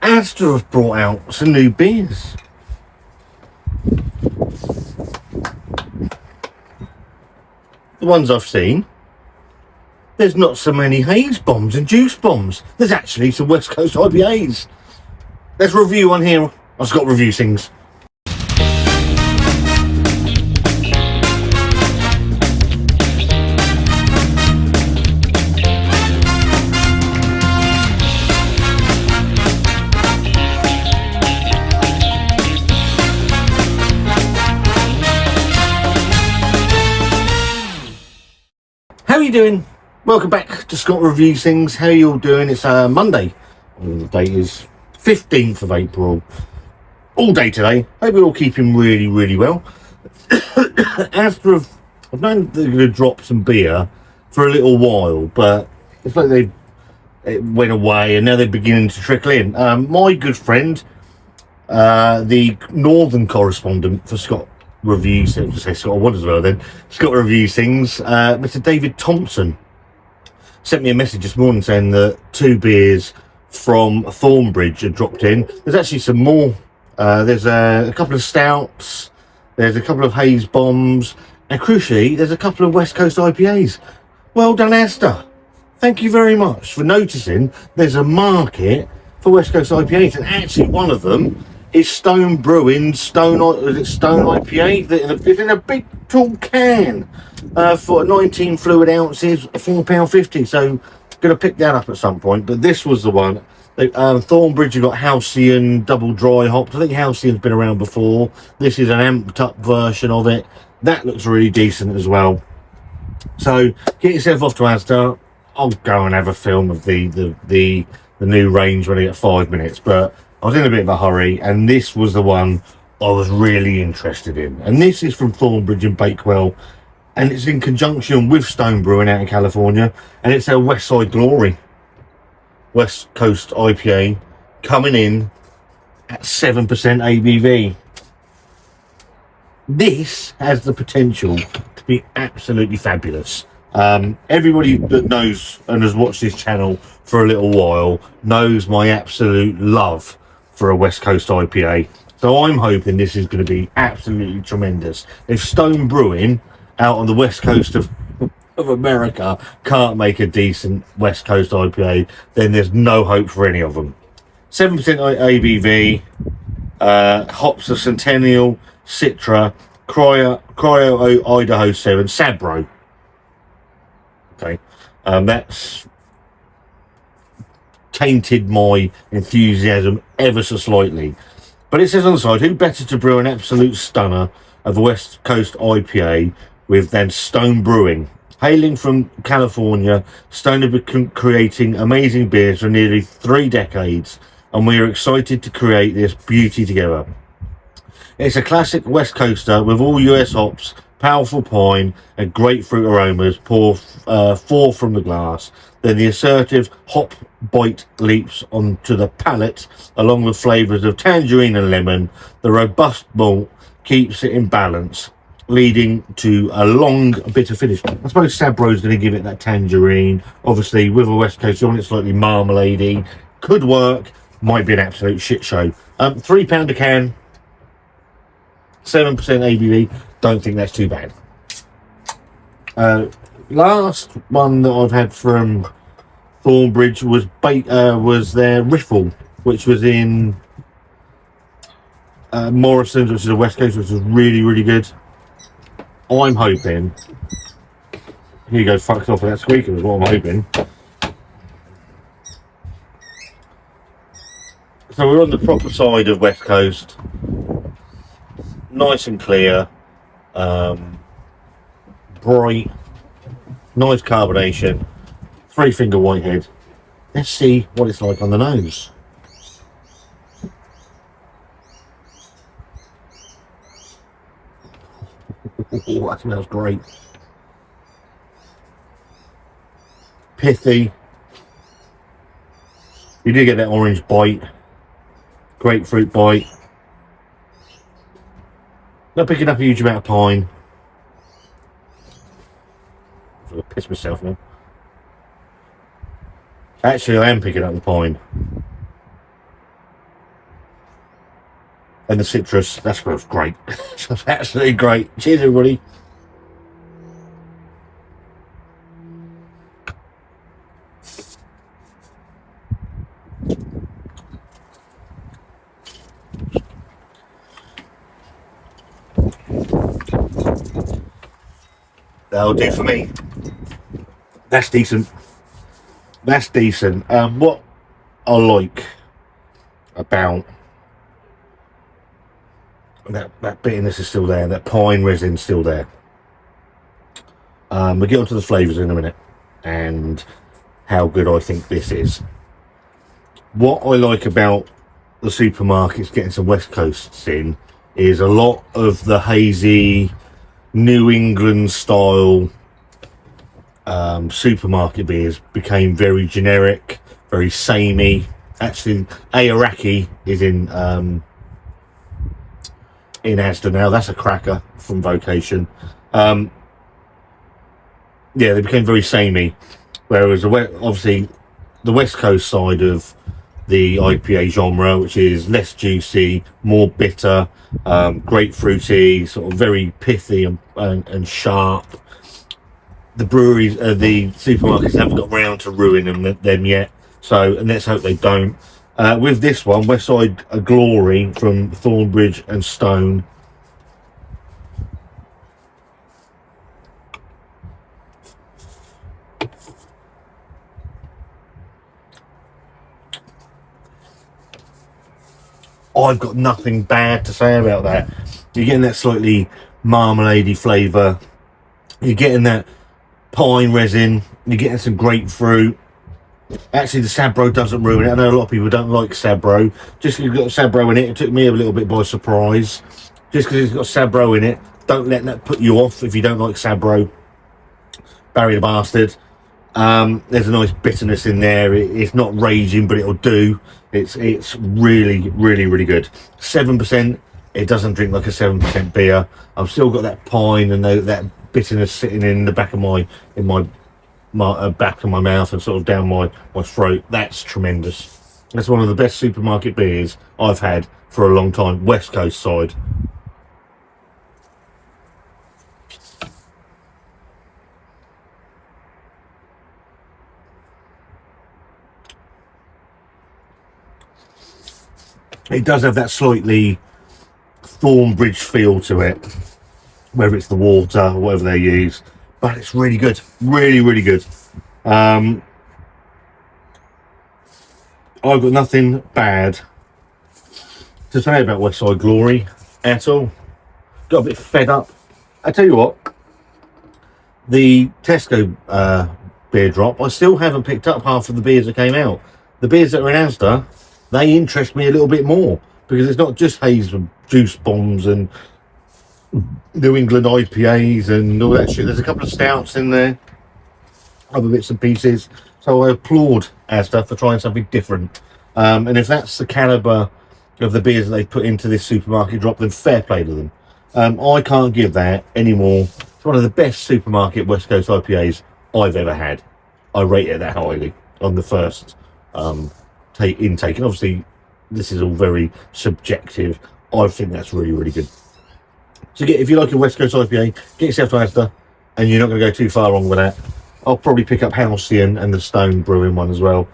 Asda have brought out some new beers. The ones I've seen, there's not so many haze bombs and juice bombs. There's actually some West Coast IPAs. Let's review one here on Scott Reviews Things. How are you doing? Welcome back to Scott Reviews Things. How are you all doing? It's Monday. The date is 15th of April. All day today. Hope you're all keeping really well. After I've known they're going to drop some beer for a little while, but it's like it went away and now they're beginning to trickle in. My good friend, the northern correspondent for Scott Reviews, Scott and Wandas World, then Scott Reviews Things, Mr. David Thompson sent me a message this morning saying that 2 beers from Thornbridge had dropped in. There's actually some more. There's a couple of stouts, there's a couple of haze bombs, and crucially there's a couple of West Coast IPAs. Well done, Asda. Thank you very much for noticing there's a market for West Coast IPAs, and actually one of them is Stone Brewing Stone IPA. It's in a big tall can for 19 fluid ounces, £4.50. So gonna pick that up at some point. But this was the one. Thornbridge have got Halcyon double dry hopped. I think Halcyon's been around before. This is an amped up version of it. That looks really decent as well. So get yourself off to Asda. I'll go and have a film of the new range when I get 5 minutes, but I was in a bit of a hurry, and this was the one I was really interested in. And this is from Thornbridge and Bakewell, and it's in conjunction with Stone Brewing out in California, and it's our West Side Glory West Coast IPA coming in at 7% ABV. This has the potential to be absolutely fabulous. Everybody that knows and has watched this channel for a little while knows my absolute love for a West Coast IPA. So I'm hoping this is going to be absolutely tremendous. If Stone Brewing out on the west coast of America can't make a decent West Coast IPA, then there's no hope for any of them. 7% ABV, hops of Centennial, Citra, Cryo Idaho 7, Sabro. Okay, that's tainted my enthusiasm ever so slightly. But it says on the side, who better to brew an absolute stunner of a West Coast IPA with than Stone Brewing? Hailing from California, Stone have been creating amazing beers for nearly 3 decades, and we are excited to create this beauty together. It's a classic West Coaster with all US hops, powerful pine and grapefruit aromas. Pour 4 from the glass. Then the assertive hop bite leaps onto the palate along with flavours of tangerine and lemon. The robust malt keeps it in balance, leading to a long bitter finish. I suppose Sabro's going to give it that tangerine. Obviously, with a West Coast, you want it slightly marmalade-y. Could work. Might be an absolute shit show. £3 a can. 7% ABV. Don't think that's too bad. Last one that I've had from Thornbridge was their Riffle, which was in Morrison's, which is a West Coast, which was really good. I'm hoping. Here you go, fucked off with that squeaker, is what I'm hoping. So we're on the proper side of West Coast. Nice and clear. Bright. Nice carbonation. 3-finger whitehead. Let's see what it's like on the nose. Oh, that smells great. Pithy. You do get that orange bite. Grapefruit bite. Not picking up a huge amount of pine. I'm going to piss myself now. Actually, I am picking up the pine. and the citrus. That smells great. Smells absolutely great. Cheers, everybody. That'll do for me. That's decent. That's decent. What I like about that bitterness is still there, that pine resin's still there. We'll get onto the flavours in a minute and how good I think this is. What I like about the supermarkets getting some West Coasts in is a lot of the hazy New England style supermarket beers became very generic, very samey. Actually, Aoraki is in Asda now. That's a cracker from Vocation. Yeah, they became very samey. Whereas obviously the West Coast side of the IPA genre, which is less juicy, more bitter, grapefruity, sort of very pithy and sharp. The breweries, the supermarkets haven't got round to ruining them yet. So, and let's hope they don't. With this one, West Side Glory from Thornbridge and Stone. I've got nothing bad to say about that. You're getting that slightly marmalade-y flavour. You're getting that pine resin. You're getting some grapefruit. Actually, the Sabro doesn't ruin it. I know a lot of people don't like Sabro. Just because you've got Sabro in it, it took me a little bit by surprise. Just because it's got Sabro in it, don't let that put you off if you don't like Sabro. Barry the Bastard. There's a nice bitterness in there. It's not raging, but it'll do. It's really, really, really good. 7%. It doesn't drink like a 7% beer. I've still got that pine and that bitterness sitting in the back of my back of my mouth and sort of down my throat. That's tremendous. That's one of the best supermarket beers I've had for a long time. West Coast side. It does have that slightly Thornbridge feel to it, whether it's the water or whatever they use, but it's really good. Really, really good. I've got nothing bad to say about West Side Glory at all. Got a bit fed up. I tell you what, the Tesco beer drop, I still haven't picked up half of the beers that came out. The beers that are in Asda, they interest me a little bit more because it's not just haze and juice bombs and New England IPAs and all that shit. There's a couple of stouts in there, other bits and pieces. So I applaud Asda for trying something different. And if that's the calibre of the beers that they put into this supermarket drop, then fair play to them. I can't give that anymore. It's one of the best supermarket West Coast IPAs I've ever had. I rate it that highly on the first intake. And obviously, this is all very subjective. I think that's really, really good. So if you like a West Coast IPA, get yourself to Asda, and you're not going to go too far wrong with that. I'll probably pick up Halcyon and the Stone Brewing one as well.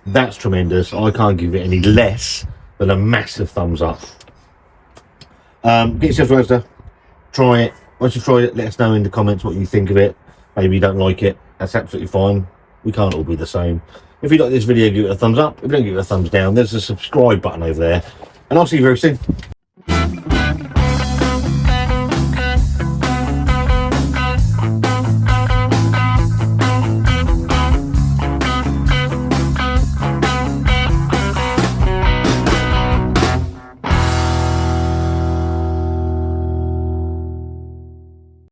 That's tremendous. I can't give it any less than a massive thumbs up. Get yourself to Asda, try it. Once you've tried it, let us know in the comments what you think of it. Maybe you don't like it. That's absolutely fine. We can't all be the same. If you like this video, give it a thumbs up. If you don't, give it a thumbs down. There's a subscribe button over there. And I'll see you very soon.